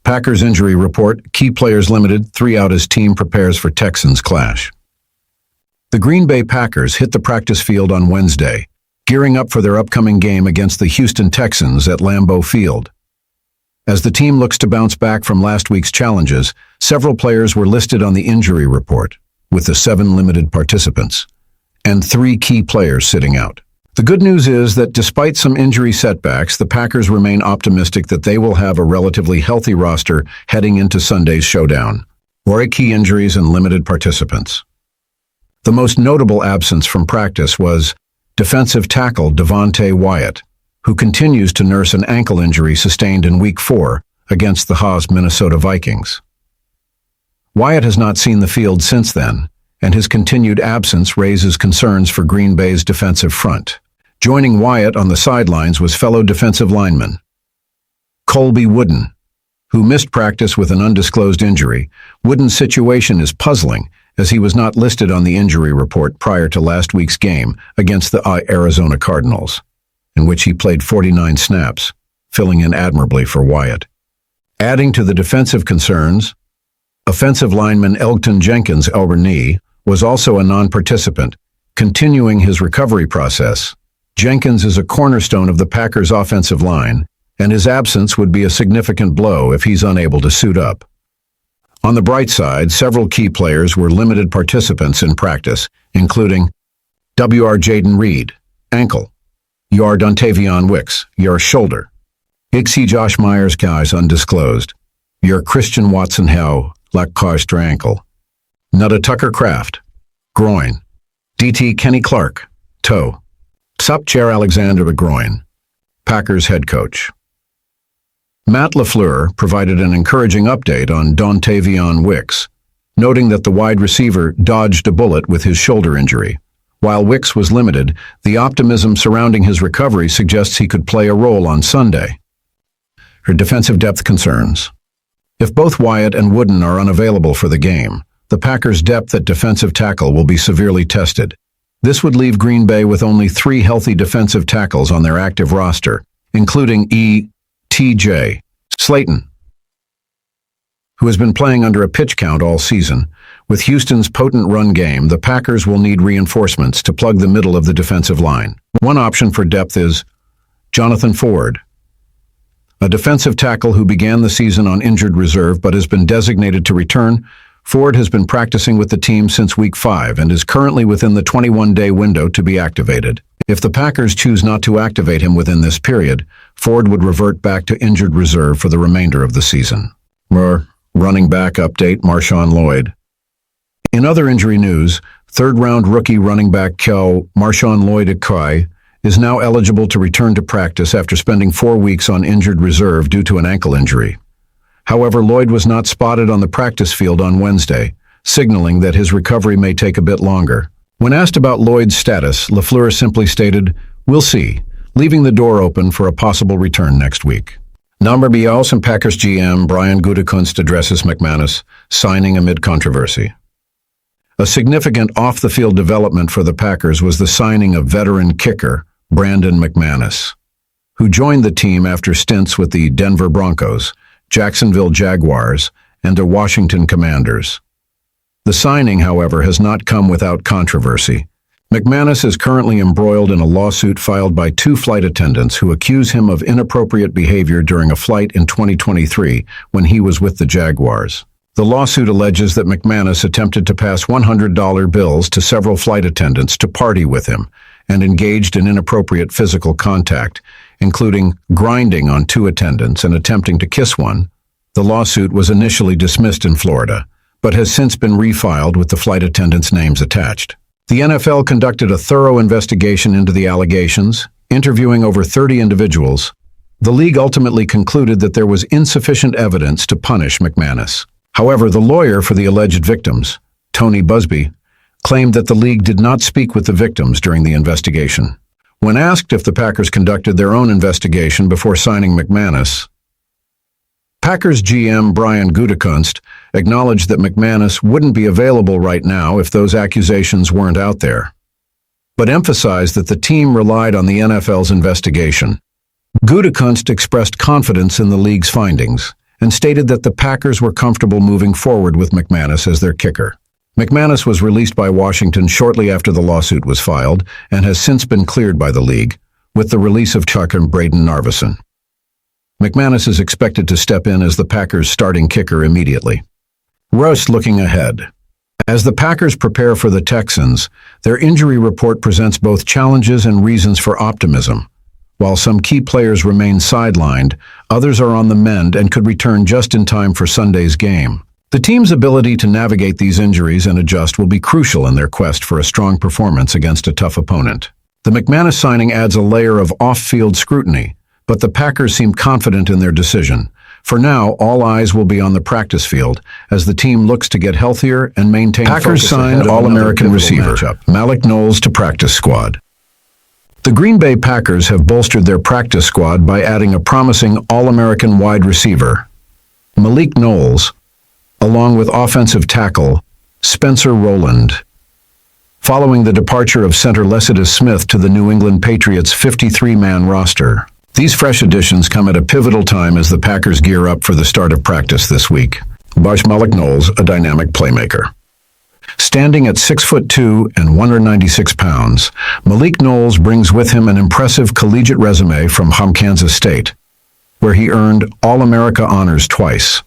Packers injury report, key players limited, 3 out as team prepares for Texans clash. The Green Bay Packers hit the practice field on Wednesday, gearing up for their upcoming game against the Houston Texans at Lambeau Field. As the team looks to bounce back from last week's challenges, several players were listed on the injury report, with the 7 limited participants, and 3 key players sitting out. The good news is that despite some injury setbacks, the Packers remain optimistic that they will have a relatively healthy roster heading into Sunday's showdown. Or key injuries and limited participants. The most notable absence from practice was defensive tackle Devonte Wyatt, who continues to nurse an ankle injury sustained in Week 4 against the Haas Minnesota Vikings. Wyatt has not seen the field since then, and his continued absence raises concerns for Green Bay's defensive front. Joining Wyatt on the sidelines was fellow defensive lineman Colby Wooden, who missed practice with an undisclosed injury. Wooden's situation is puzzling, as he was not listed on the injury report prior to last week's game against the Arizona Cardinals, in which he played 49 snaps, filling in admirably for Wyatt. Adding to the defensive concerns, offensive lineman Elgton Jenkins' elbow knee was also a non-participant, continuing his recovery process. Jenkins is a cornerstone of the Packers' offensive line, and his absence would be a significant blow if he's unable to suit up. On the bright side, several key players were limited participants in practice, including W.R. Jaden Reed, ankle, Yar Dontavion Wicks, your shoulder, Ixie Josh Myers guys undisclosed, your Christian Watson Howe, lackluster ankle, Nutta Tucker Craft, groin, D.T. Kenny Clark, toe, Sup Chair Alexander the groin, Packers head coach. Matt LaFleur provided an encouraging update on Dontavion Wicks, noting that the wide receiver dodged a bullet with his shoulder injury. While Wicks was limited, the optimism surrounding his recovery suggests he could play a role on Sunday. Her defensive depth concerns. If both Wyatt and Wooden are unavailable for the game, the Packers' depth at defensive tackle will be severely tested. This would leave Green Bay with only 3 healthy defensive tackles on their active roster, including T.J. Slaton, who has been playing under a pitch count all season. With Houston's potent run game, the Packers will need reinforcements to plug the middle of the defensive line. One option for depth is Jonathan Ford, a defensive tackle who began the season on injured reserve but has been designated to return. Ford has been practicing with the team since Week 5 and is currently within the 21-day window to be activated. If the Packers choose not to activate him within this period, Ford would revert back to injured reserve for the remainder of the season. Running back update, Marshawn Lloyd. In other injury news, third-round rookie running back Marshawn Lloyd is now eligible to return to practice after spending 4 weeks on injured reserve due to an ankle injury. However, Lloyd was not spotted on the practice field on Wednesday, signaling that his recovery may take a bit longer. When asked about Lloyd's status, LaFleur simply stated, "We'll see," leaving the door open for a possible return next week. Number BLs and Packers GM Brian Gutekunst addresses McManus, signing amid controversy. A significant off-the-field development for the Packers was the signing of veteran kicker Brandon McManus, who joined the team after stints with the Denver Broncos, Jacksonville Jaguars, and the Washington Commanders. The signing, however, has not come without controversy. McManus is currently embroiled in a lawsuit filed by 2 flight attendants who accuse him of inappropriate behavior during a flight in 2023 when he was with the Jaguars. The lawsuit alleges that McManus attempted to pass $100 bills to several flight attendants to party with him and engaged in inappropriate physical contact, including grinding on 2 attendants and attempting to kiss one. The lawsuit was initially dismissed in Florida, but has since been refiled with the flight attendants' names attached. The NFL conducted a thorough investigation into the allegations, interviewing over 30 individuals. The league ultimately concluded that there was insufficient evidence to punish McManus. However, the lawyer for the alleged victims, Tony Busby, claimed that the league did not speak with the victims during the investigation. When asked if the Packers conducted their own investigation before signing McManus, Packers GM Brian Gutekunst acknowledged that McManus wouldn't be available right now if those accusations weren't out there, but emphasized that the team relied on the NFL's investigation. Gutekunst expressed confidence in the league's findings, and stated that the Packers were comfortable moving forward with McManus as their kicker. McManus was released by Washington shortly after the lawsuit was filed and has since been cleared by the league, with the release of Chuck and Braden Narveson. McManus is expected to step in as the Packers' starting kicker immediately. Russ looking ahead. As the Packers prepare for the Texans, their injury report presents both challenges and reasons for optimism. While some key players remain sidelined, others are on the mend and could return just in time for Sunday's game. The team's ability to navigate these injuries and adjust will be crucial in their quest for a strong performance against a tough opponent. The McManus signing adds a layer of off-field scrutiny, but the Packers seem confident in their decision. For now, all eyes will be on the practice field as the team looks to get healthier and maintain focus. Packers signed All-American receiver Malik Knowles to practice squad. The Green Bay Packers have bolstered their practice squad by adding a promising All-American wide receiver, Malik Knowles, along with offensive tackle Spencer Rowland. Following the departure of center Lecitus Smith to the New England Patriots' 53-man roster, these fresh additions come at a pivotal time as the Packers gear up for the start of practice this week. Malik Knowles, a dynamic playmaker. Standing at 6'2" and 196 pounds, Malik Knowles brings with him an impressive collegiate resume from Kansas State, where he earned All-America honors twice.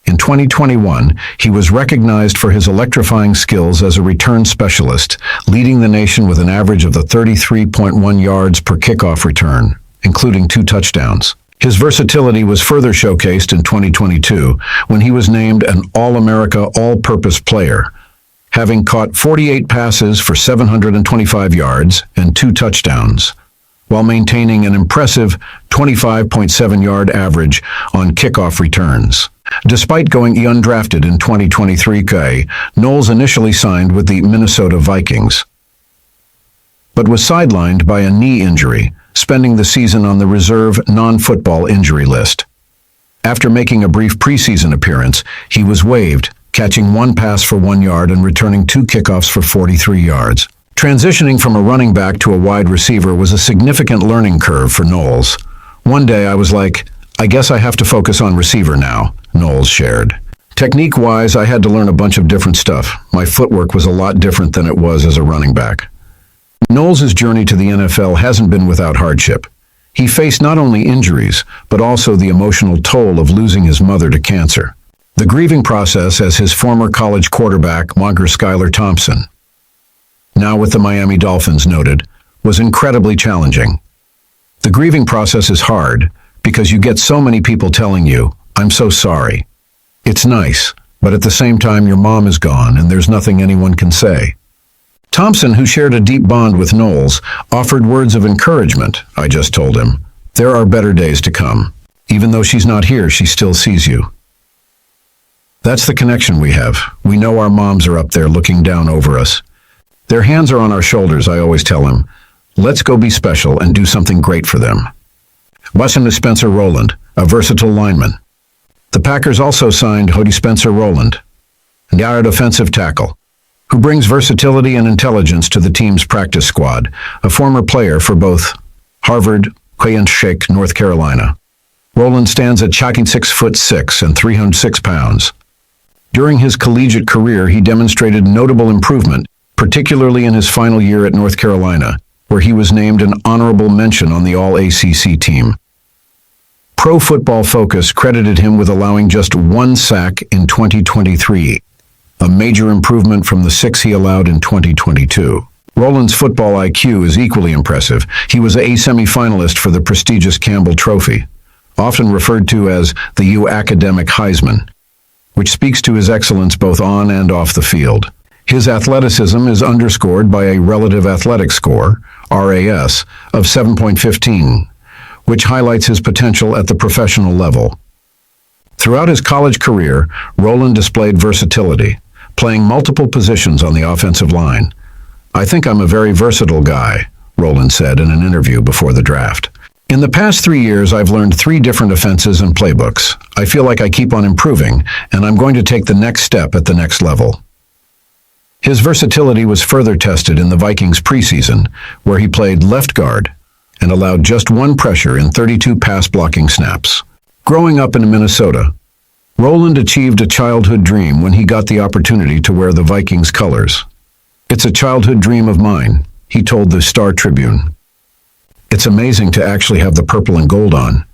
In 2021, he was recognized for his electrifying skills as a return specialist, leading the nation with an average of 33.1 yards per kickoff return, including 2 touchdowns. His versatility was further showcased in 2022 when he was named an All-America All-Purpose Player, having caught 48 passes for 725 yards and 2 touchdowns, while maintaining an impressive 25.7-yard average on kickoff returns. Despite going undrafted in 2023, Knowles initially signed with the Minnesota Vikings, but was sidelined by a knee injury, spending the season on the reserve non-football injury list. After making a brief preseason appearance, he was waived, catching 1 pass for 1 yard and returning 2 kickoffs for 43 yards. Transitioning from a running back to a wide receiver was a significant learning curve for Knowles. One day I was like, I guess I have to focus on receiver now, Knowles shared. Technique-wise, I had to learn a bunch of different stuff. My footwork was a lot different than it was as a running back. Knowles' journey to the NFL hasn't been without hardship. He faced not only injuries, but also the emotional toll of losing his mother to cancer. The grieving process as his former college quarterback, Monker Skylar Thompson, now with the Miami Dolphins, noted, was incredibly challenging. The grieving process is hard because you get so many people telling you, I'm so sorry. It's nice, but at the same time your mom is gone and there's nothing anyone can say. Thompson, who shared a deep bond with Knowles, offered words of encouragement. I just told him, there are better days to come. Even though she's not here, she still sees you. That's the connection we have. We know our moms are up there looking down over us. Their hands are on our shoulders, I always tell him. Let's go be special and do something great for them. Bussin to Spencer Rowland, a versatile lineman. The Packers also signed Hody Spencer Rowland, a guard offensive tackle, who brings versatility and intelligence to the team's practice squad, a former player for both Harvard and Shake, North Carolina. Rowland stands at shocking 6'6" and 306 pounds. During his collegiate career, he demonstrated notable improvement, particularly in his final year at North Carolina, where he was named an honorable mention on the All-ACC team. Pro Football Focus credited him with allowing just 1 sack in 2023, a major improvement from the 6 he allowed in 2022. Rowland's football IQ is equally impressive. He was a semi-finalist for the prestigious Campbell Trophy, often referred to as the U Academic Heisman, which speaks to his excellence both on and off the field. His athleticism is underscored by a relative athletic score, RAS, of 7.15, which highlights his potential at the professional level. Throughout his college career, Rowland displayed versatility, playing multiple positions on the offensive line. I think I'm a very versatile guy, Rowland said in an interview before the draft. In the past 3 years, I've learned 3 different offenses and playbooks. I feel like I keep on improving, and I'm going to take the next step at the next level. His versatility was further tested in the Vikings preseason, where he played left guard and allowed just 1 pressure in 32 pass blocking snaps. Growing up in Minnesota, Roland achieved a childhood dream when he got the opportunity to wear the Vikings colors. "It's a childhood dream of mine," he told the Star Tribune. "It's amazing to actually have the purple and gold on."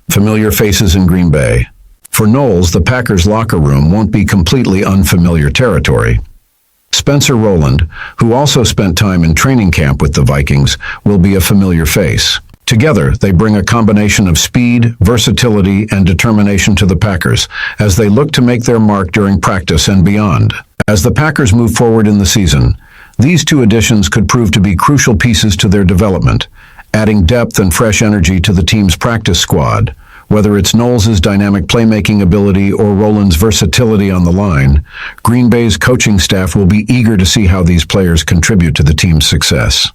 Familiar faces in Green Bay. For Knowles, the Packers' locker room won't be completely unfamiliar territory. Spencer Rowland, who also spent time in training camp with the Vikings, will be a familiar face. Together, they bring a combination of speed, versatility, and determination to the Packers as they look to make their mark during practice and beyond. As the Packers move forward in the season, these two additions could prove to be crucial pieces to their development, adding depth and fresh energy to the team's practice squad. Whether it's Knowles' dynamic playmaking ability or Rowland's versatility on the line, Green Bay's coaching staff will be eager to see how these players contribute to the team's success.